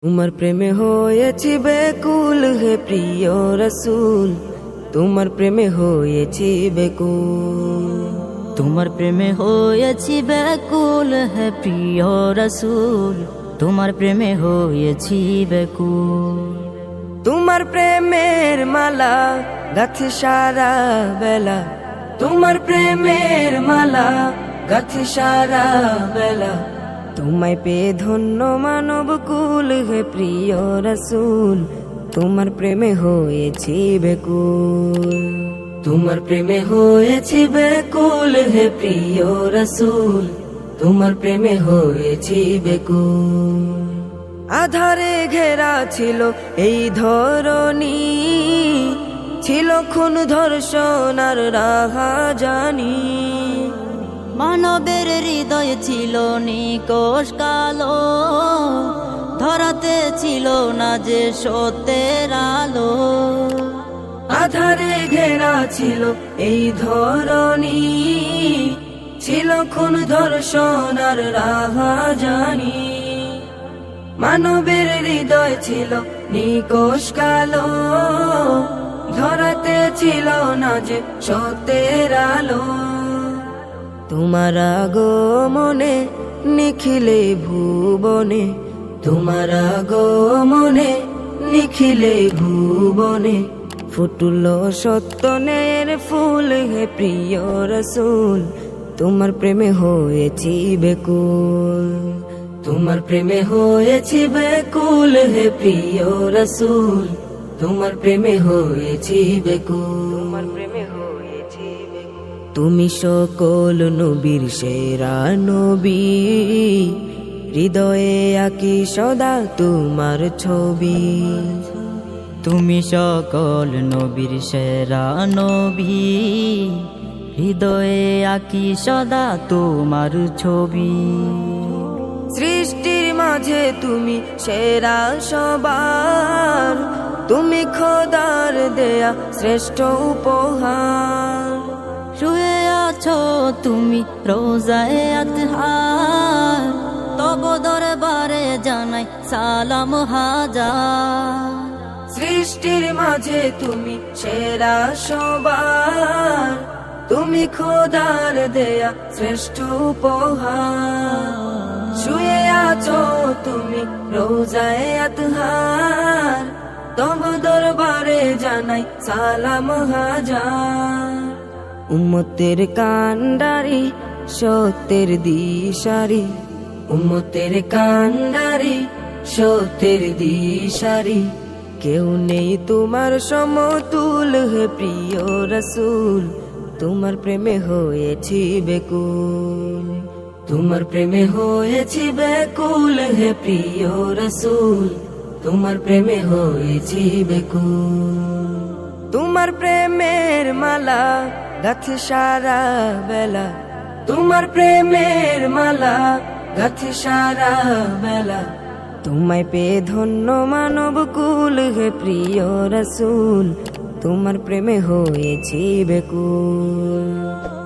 তোমার প্রেমে হয়েছি বেকুল হে প্রিয় রসুল, তোমার প্রেমে হয়েছি বেকুল। তোমার প্রেমে হয়েছি ব্যাকুল হে প্রিয় রসুল, তোমার প্রেমে হয়েছি ব্যাকুল। তোমার প্রেমের মালা গাথি সারা বেলা, তোমার প্রেমের মালা গাথি সারা বেলা। তোমায় পেয়ে ধন্য মানব কুল হে প্রিয় রসুল, তোমার প্রেমে হয়েছি বেকুল। তোমার প্রেমে হয়েছি বেকুল হে প্রিয় রসুল, তোমার প্রেমে হয়েছি বেকুল। আধারে ঘেরা ছিল এই ধরণী, ছিল খুন ধর্ষণ আর রাহাজানি। মানবের হৃদয় ছিল নিকষ কালো, ধরাতে ছিল না যে সত্যের আলো। আধারে ঘেরা ছিল এই ধরণী, ছিল খুন ধর্ষণ আর রাহাজানি। মানবের হৃদয় ছিল নিকষ কালো, ধরাতে ছিল না যে সত্যের আলো। তোমার আগমনে নিখিলে ভুবনে, তোমার আগমনে নিখিলে ভুবনে। ফুটল সত্যনের ফুল হে প্রিয় রসুল, তোমার প্রেমে হয়েছি বেকুল। তোমার প্রেমে হয়েছি বেকুল হে প্রিয় রসুল, তোমার প্রেমে হয়েছি বেকুল। তোমার প্রেমে হয়েছি বেকুল। তুমি সকল নবীর সেরা নবী, হৃদয়ে আঁকি সদা তোমার ছবি। তুমি সকল নবীর সেরা নবী, হৃদয়ে আঁকি সদা তোমার ছবি। সৃষ্টির মাঝে তুমি সেরা সবার, তুমি খোদার দেয়া শ্রেষ্ঠ উপহার। শুয়ে আছো তুমি রোজায়ে আতহার, তব দরবারে জানাই সালাম হাজার। সৃষ্টির মাঝে তুমি সেরা সবার, তুমি খোদার দেয়া শ্রেষ্ঠ উপহার। শুয়ে আছো তুমি রোজায়ে আতহার, তব দরবারে জানাই সালাম হাজার। উম্মতের কান্ডারি সত্যের দিশারি, উম্মতের কান্ডারি সত্যের দিশারি। কেউ নেই তোমার সমতুল হে প্রিয় রসুল, তোমার প্রেমে হয়েছি বেকুল। তোমার প্রেমে হয়েছি বেকুল হে প্রিয় রসুল, তোমার প্রেমে হয়েছি বেকুল। তোমার প্রেমের মালা গাথি সারা বেলা, তোমার প্রেমের মালা গাথি সারা বেলা। তোমায় পেয়ে ধন্য মানব কুল হে প্রিয় রসুল, তোমার প্রেমে হয়েছি বেকুল।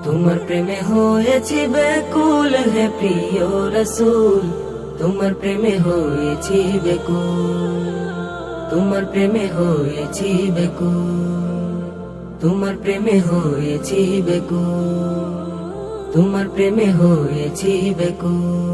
তোমার প্রেমে হয়েছি বেকুল হে প্রিয় রসুল, তোমার প্রেমে হয়েছি বেকুল। তোমার প্রেমে হয়েছি বেকুল। তোমার প্রেমে হয়েছি বেকুল। তোমার প্রেমে হয়েছি বেকুল।